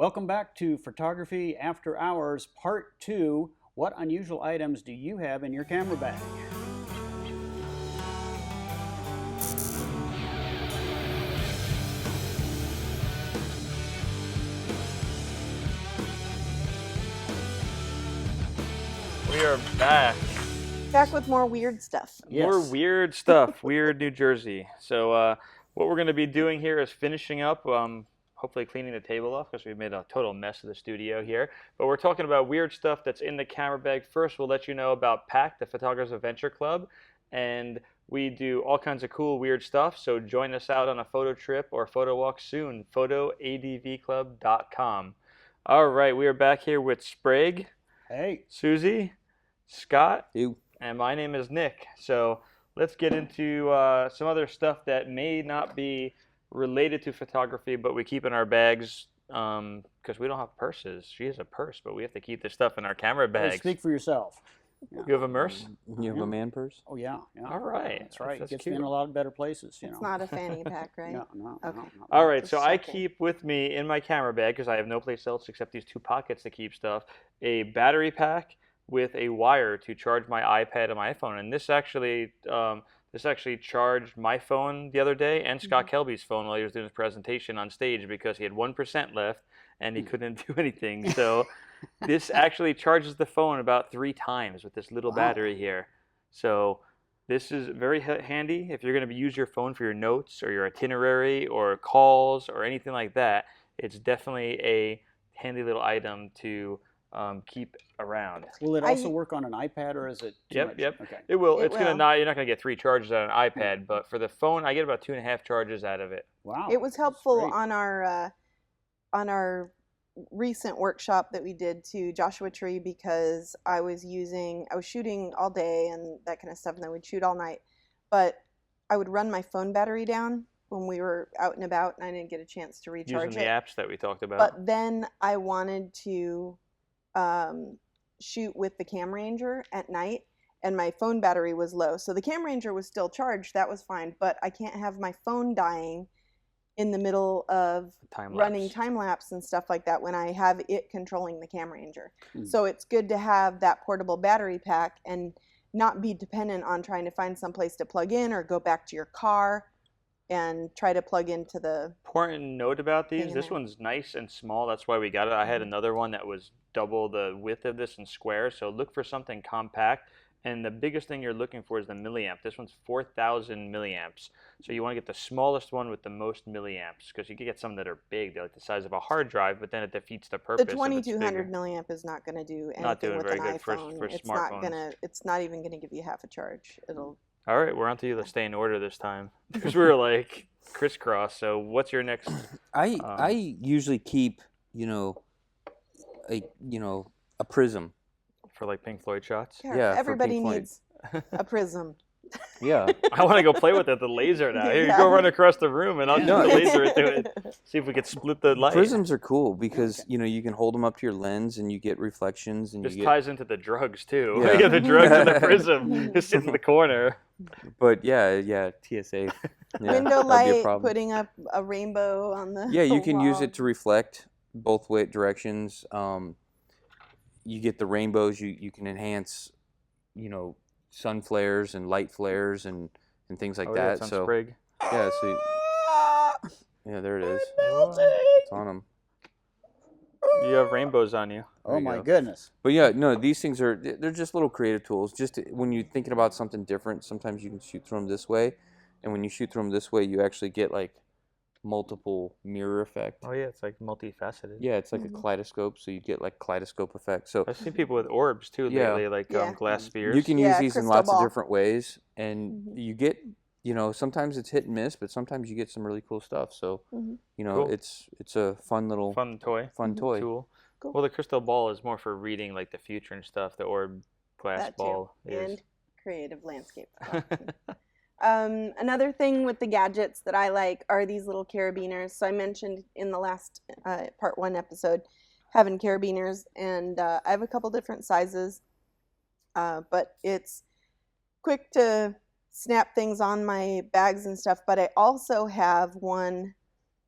Welcome back to Photography After Hours, Part 2. What unusual items do you have in your camera bag? We are back. Back with more weird stuff. More Yes. weird stuff. Weird New Jersey. So what we're going to be doing here is finishing up, hopefully cleaning the table off because we've made a total mess of the studio here. But we're talking about weird stuff that's in the camera bag. First, we'll let you know about PAC, the Photographers Adventure Club. And we do all kinds of cool, weird stuff. So join us out on a photo trip or photo walk soon. photoadvclub.com. All right, we are back here with Sprague, Hey. Susie, Scott, You. and my name is Nick. So let's get into some other stuff that may not be related to photography, but we keep in our bags because we don't have purses. She has a purse, but we have to keep this stuff in our camera Hey, bags. speak for yourself. You have a purse? You have Yeah. a man purse? Oh, yeah. All right. That's right. That's Gets cute. me in a lot of better places. It's not a fanny pack, right? No. Okay. No. All right, Just so I checking. keep with me in my camera bag, because I have no place else except these two pockets to keep stuff, a battery pack with a wire to charge my iPad and my iPhone. And this actually charged my phone the other day and Scott Kelby's phone while he was doing his presentation on stage because he had 1% left and he couldn't do anything. So this actually charges the phone about 3 times with this little Wow. battery here. So this is very handy if you're going to use your phone for your notes or your itinerary or calls or anything like that. It's definitely a handy little item to keep around. Will it I- also work on an iPad or is it too Yep, much? yep. Okay. It will. It It's gonna will. not. You're not gonna get 3 charges on an iPad, but for the phone, I get about 2.5 charges out of it. Wow. It was that's helpful great. on our recent workshop that we did to Joshua Tree because I was shooting all day and that kind of stuff, and then we'd shoot all night. But I would run my phone battery down when we were out and about, and I didn't get a chance to recharge Using the it. apps that we talked about. But then I wanted to shoot with the Cam Ranger at night, and my phone battery was low. So the Cam Ranger was still charged. That was fine. But I can't have my phone dying in the middle of Time running lapse. time lapse and stuff like that when I have it controlling the Cam Ranger. Mm. So it's good to have that portable battery pack and not be dependent on trying to find some place to plug in or go back to your car and try to plug into the Important note about Thing these. in This there. one's nice and small. That's why we got it. I had Mhm. another one that was double the width of this and square. So look for something compact. And the biggest thing you're looking for is the milliamp. This one's 4,000 milliamps. So you want to get the smallest one with the most milliamps because you can get some that are big. They're like the size of a hard drive, but then it defeats the purpose. the if it's 2200 bigger. milliamp is not going to do anything Not doing with very an good for iPhone. It's smartphones. not gonna. It's not even going to give you half a charge. It'll. All right, we're on to you. Let's stay in order this time because we were like crisscross. So what's your next? I usually keep, a prism. For like Pink Floyd shots? Yeah, for Everybody Pink Floyd. needs a prism. Yeah. I want to go play with the laser now. Here, you Yeah. go run across the room and I'll shoot No, the it's- laser into it. See if we could split the light. Prisms are cool because, you can hold them up to your lens and you get reflections and This you get. ties into the drugs too. Yeah. You get the drugs and the prism. Just sit in the corner. But yeah, TSA. Yeah, Window that'd be a light, problem. putting up a rainbow on the. Yeah, you can use wall. it to reflect both way directions. You get the rainbows. You can enhance, sun flares and light flares and things like Oh, yeah, that. it's on So Sprig. yeah, so yeah, there it is. Melting. It's on them. You have rainbows on you. Oh, you my go. goodness. But yeah, no, these things they're just little creative tools. Just when you're thinking about something different, sometimes you can shoot through them this way, and when you shoot through them this way, you actually get like multiple mirror effect. Oh yeah, it's like multifaceted. Yeah, it's like Mhm. a kaleidoscope, so you get like kaleidoscope effect. So I've seen people with orbs too Yeah. lately, like Yeah. glass spheres. you can Yeah, use these in crystal lots ball. of different ways, and Mhm. you get, sometimes it's hit and miss, but sometimes you get some really cool stuff. So, Mhm. Cool. it's a fun little Fun toy. fun toy. Tool. Cool. Well, the crystal ball is more for reading like the future and stuff. The orb glass That too. ball is. And creative landscape. Another thing with the gadgets that I like are these little carabiners. So I mentioned in the last part 1 episode having carabiners, and I have a couple different sizes, but it's quick to snap things on my bags and stuff. But I also have one,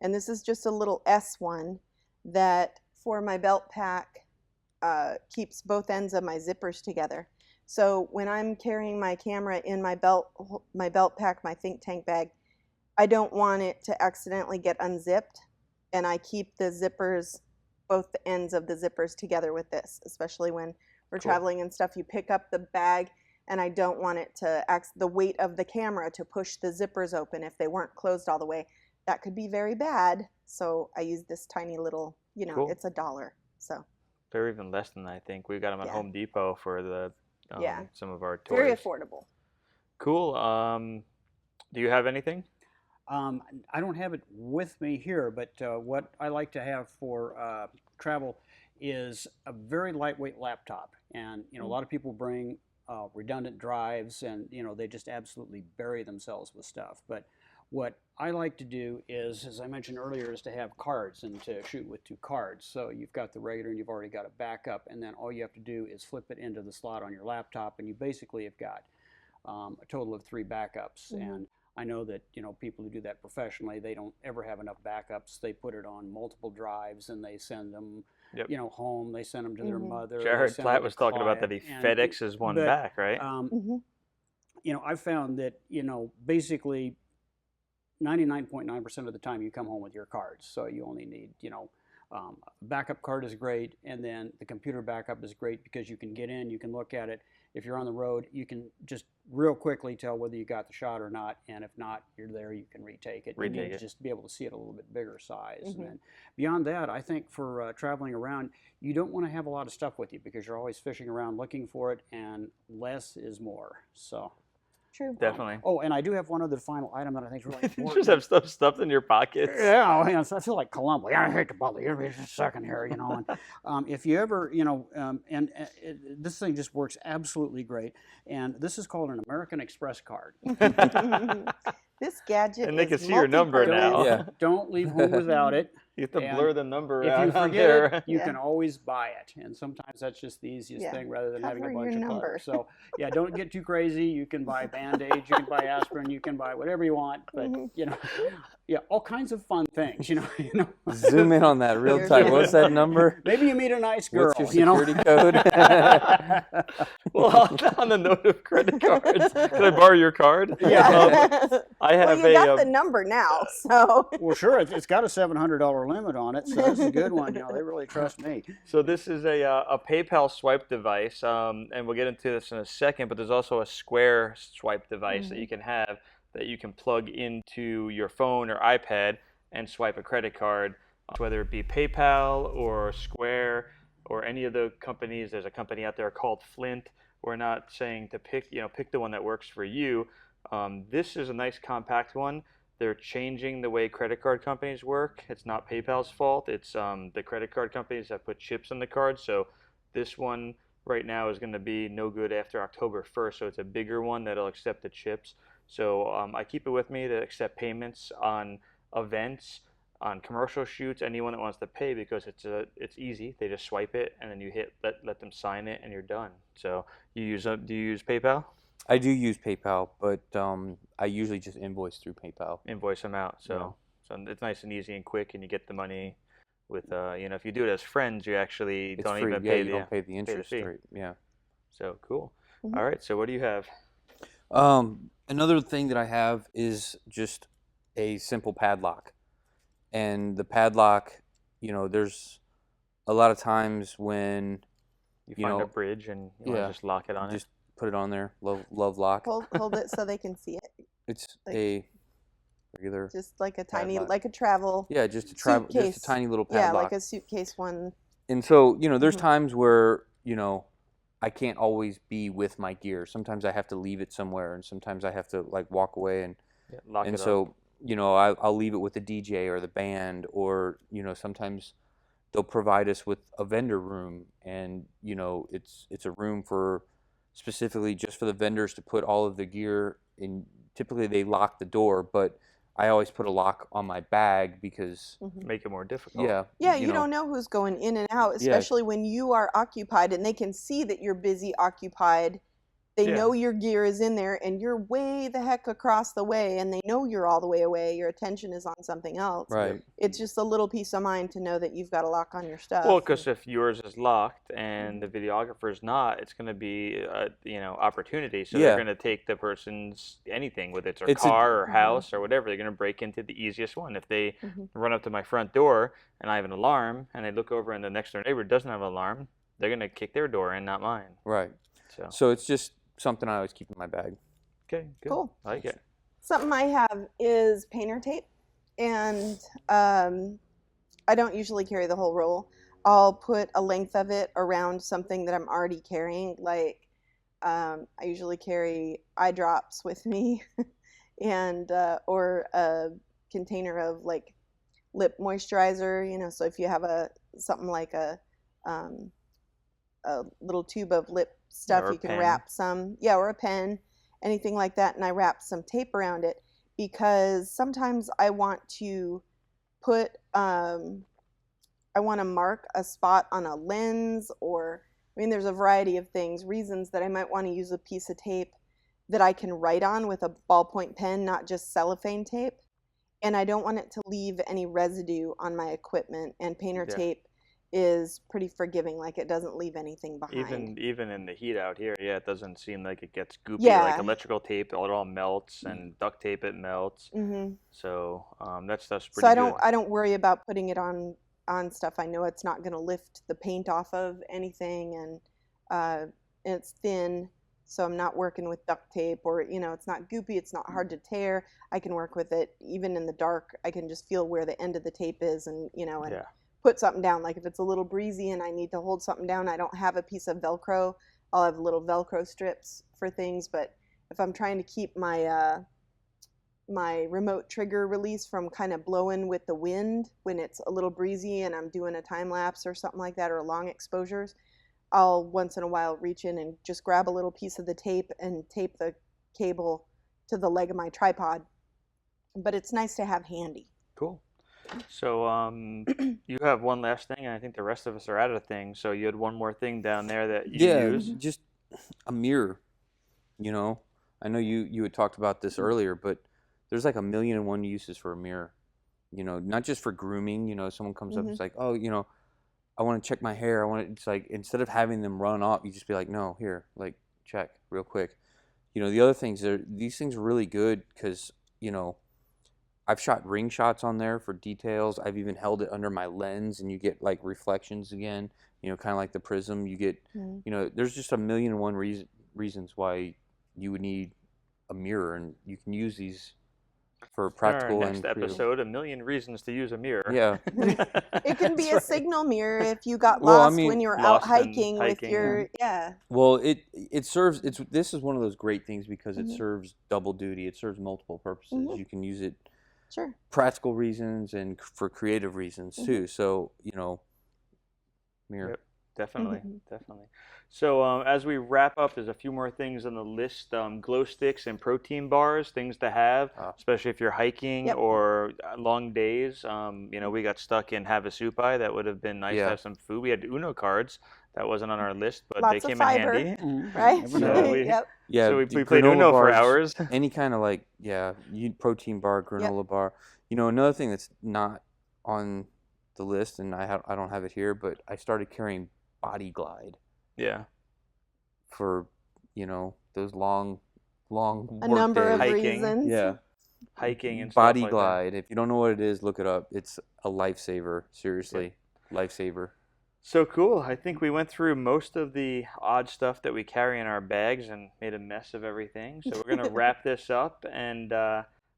and this is just a little S one that for my belt pack keeps both ends of my zippers together. So when I'm carrying my camera in my belt pack, my think tank bag, I don't want it to accidentally get unzipped, and I keep the zippers, both the ends of the zippers together with this, especially when we're Cool. traveling and stuff. You pick up the bag, and I don't want it to the weight of the camera to push the zippers open if they weren't closed all the way. That could be very bad. So I use this tiny little, Cool. it's $1. So They're even less than that, I think. We got them at Yeah. Home Depot for the Yeah. some of our toys. very affordable. Cool. Do you have anything? I don't have it with me here, but what I like to have for travel is a very lightweight laptop. And a lot of people bring redundant drives, and they just absolutely bury themselves with stuff. But what I like to do is, as I mentioned earlier, is to have cards and to shoot with 2 cards. So you've got the regular and you've already got a backup, and then all you have to do is flip it into the slot on your laptop, and you basically have got a total of 3 backups. Mhm. And I know that people who do that professionally, they don't ever have enough backups. They put it on multiple drives and they send them, Yep. home. They send them to their Mhm. mother. they Jared send them Platt to was talking about that he client, FedExes one but, back, right? hmm I found that basically 99.9% of the time you come home with your cards. So you only need a backup card is great, and then the computer backup is great because you can get in, you can look at it. If you're on the road, you can just real quickly tell whether you got the shot or not, and if not, you're there, you can retake it. Retake you need it. to just be able to see it a little bit bigger size. Mhm. And then beyond that, I think for traveling around, you don't want to have a lot of stuff with you because you're always fishing around looking for it, and less is more. So. True. Definitely. Oh, and I do have one other final item that I think is really You important. just have stuff stuffed in your pockets. Yeah, I feel like Columbo. Yeah, I hate to bother you. Just a second here, And if you ever, this thing just works absolutely great. And this is called an American Express card. This gadget And they can is see your number multi-purpose. now. Yeah. Don't leave home without it. You have to And blur the number If out you on forget there. it, you Yeah. can always buy it. And sometimes that's just the easiest Yeah. thing rather than having a Cover bunch your of number. cards. So, yeah, don't get too crazy. You can buy Band-Aids, you can buy aspirin, you can buy whatever you want. But, Mhm. yeah, all kinds of fun things, Zoom in on that real There's tight. your What's that number? Maybe you meet a nice girl, What's your security code? Well, on the note of credit cards, can I borrow your card? Yeah. I well, have you got a. the number now, so. Well, sure, it's got a $700 limit on it, so this is a good one. They really trust me. So this is a PayPal swipe device, and we'll get into this in a second. But there's also a Square swipe device that you can have that you can plug into your phone or iPad and swipe a credit card, whether it be PayPal or Square or any of the companies. There's a company out there called Flint. We're not saying to pick the one that works for you. This is a nice compact one. They're changing the way credit card companies work. It's not PayPal's fault. It's the credit card companies that put chips in the card. So this one right now is going to be no good after October 1st. So it's a bigger one that'll accept the chips. So I keep it with me to accept payments on events, on commercial shoots, anyone that wants to pay, because it's easy. They just swipe it and then you let them sign it and you're done. So do you use PayPal? I do use PayPal, but I usually just invoice through PayPal. Invoice them out. So it's nice and easy and quick, and you get the money with if you do it as friends, you actually It's don't free. even Yeah, pay you the don't pay the interest fee. rate. Yeah. So cool. Mhm. All right. So what do you have? Another thing that I have is just a simple padlock. And the padlock, there's a lot of times when You You find know, a bridge and you want yeah, to just lock it on just put it on there, love lock. hold it so they can see it. It's like- a regular, Just like a tiny, Padlock. like a travel. yeah, just a suitcase. tiny little Yeah, padlock. like a suitcase one. And so, there's Mhm. times where, I can't always be with my gear. Sometimes I have to leave it somewhere, and sometimes I have to walk away. And lock and it up. so, I'll leave it with the DJ or the band, or sometimes they'll provide us with a vendor room, and it's a room for specifically just for the vendors to put all of the gear in. Typically, they lock the door, but I always put a lock on my bag because Make it more difficult. Yeah, you don't know who's going in and out, especially when you are occupied and they can see that you're busy occupied They Yeah. know your gear is in there and you're way the heck across the way and they know you're all the way away. Your attention is on something else. Right. It's just a little peace of mind to know that you've got a lock on your stuff. Well, because if yours is locked and the videographer's not, it's going to be a opportunity. So Yeah. they're going to take the person's anything, whether it's their It's a- car or house or whatever. They're going to break into the easiest one. If they Mhm. run up to my front door and I have an alarm, and they look over and the next door neighbor doesn't have an alarm, they're going to kick their door in, not mine. Right. So So it's just something I always keep in my bag. okay, good. Cool. I like it. Something I have is painter tape, and I don't usually carry the whole roll. I'll put a length of it around something that I'm already carrying. Like I usually carry eye drops with me, and or a container of like lip moisturizer. You know, so if you have something like a little tube of lip stuff, Or a you can pen. wrap some, or a pen, anything like that, and I wrap some tape around it because sometimes I want to put I want to mark a spot on a lens, or I mean there's a variety of reasons that I might want to use a piece of tape that I can write on with a ballpoint pen, not just cellophane tape, and I don't want it to leave any residue on my equipment, and painter Yeah. tape is pretty forgiving, like it doesn't leave anything behind. Even in the heat out here, yeah, it doesn't seem like it gets goopy. Yeah. Like electrical tape, it all melts, and duct tape, it melts. Hmm. So that stuff's pretty So I good. don't worry about putting it on stuff. I know it's not going to lift the paint off of anything, and it's thin, so I'm not working with duct tape, or it's not goopy. It's not hard to tear. I can work with it even in the dark. I can just feel where the end of the tape is, and Yeah. put something down. Like if it's a little breezy and I need to hold something down, I don't have a piece of Velcro. I'll have little Velcro strips for things. But if I'm trying to keep my my remote trigger release from kind of blowing with the wind when it's a little breezy and I'm doing a time lapse or something like that, or long exposures, I'll once in a while reach in and just grab a little piece of the tape and tape the cable to the leg of my tripod. But it's nice to have handy. Cool. So you have one last thing, and I think the rest of us are out of things. So you had one more thing down there that you Yeah, use. just a mirror. I know you had talked about this earlier, but there's like 1,000,001 uses for a mirror. Not just for grooming. Someone comes up, Mhm. it's like, oh, I want to check my hair. It's like instead of having them run off, you just be like, no, here, like check real quick. The other things these things are really good because I've shot ring shots on there for details. I've even held it under my lens, and you get like reflections again. Kind of like the prism. You get, Mhm. there's just 1,000,001 reasons why you would need a mirror, and you can use these for practical Our and next creative. episode, 1,000,000 reasons to use a mirror. Yeah. It can be That's a right. signal mirror if you got Well, I lost mean, when you're lost out in hiking with hiking, your Well, it serves. This is one of those great things because it Mhm. serves double duty. It serves multiple purposes. Mhm. You can use it Sure. practical reasons and for creative reasons Mhm. too. So mirror. Yep, definitely, Mhm. definitely. So as we wrap up, there's a few more things on the list: glow sticks and protein bars, things to have, Ah. especially if you're hiking Yep. or long days. We got stuck in Havasupai. That would have been nice Yeah. to have some food. We had Uno cards. That wasn't on our list, but Lots they of came fiber. in handy. Mhm. Right? Never So know. we- Yep. Yeah, So we the played granola Uno for bars, hours. Any kind of you protein bar, granola bar. Another thing that's not on the list, and I don't have it here, but I started carrying Body Glide Yeah. for those long A work number of days. Hiking. reasons. Yeah. Hiking and Body stuff like that. Glide. If you don't know what it is, look it up. It's a lifesaver. Seriously, lifesaver. So cool. I think we went through most of the odd stuff that we carry in our bags and made a mess of everything. So we're going to wrap this up, and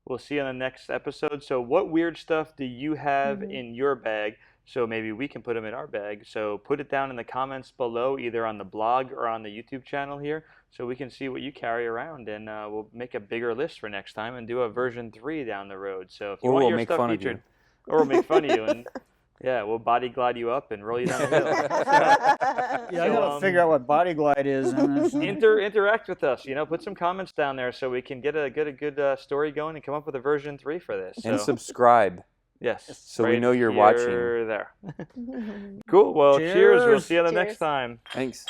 we'll see you on the next episode. So what weird stuff do you have Mhm. in your bag? So maybe we can put them in our bag. So put it down in the comments below, either on the blog or on the YouTube channel here, so we can see what you carry around, and we'll make a bigger list for next time and do a version 3 down the road. So if you Or want we'll your make stuff fun of featured, you. or we'll make fun of you, and yeah, we'll body glide you up and roll you down the hill. Yeah, I So, gotta figure out what Body Glide is. Interact with us. Put some comments down there so we can get a good story going and come up with a version 3 for this. And So, subscribe. yes, so we right know you're watching. here, there. Cool. Well, cheers. We'll Cheers. see you the next Cheers. time. Thanks.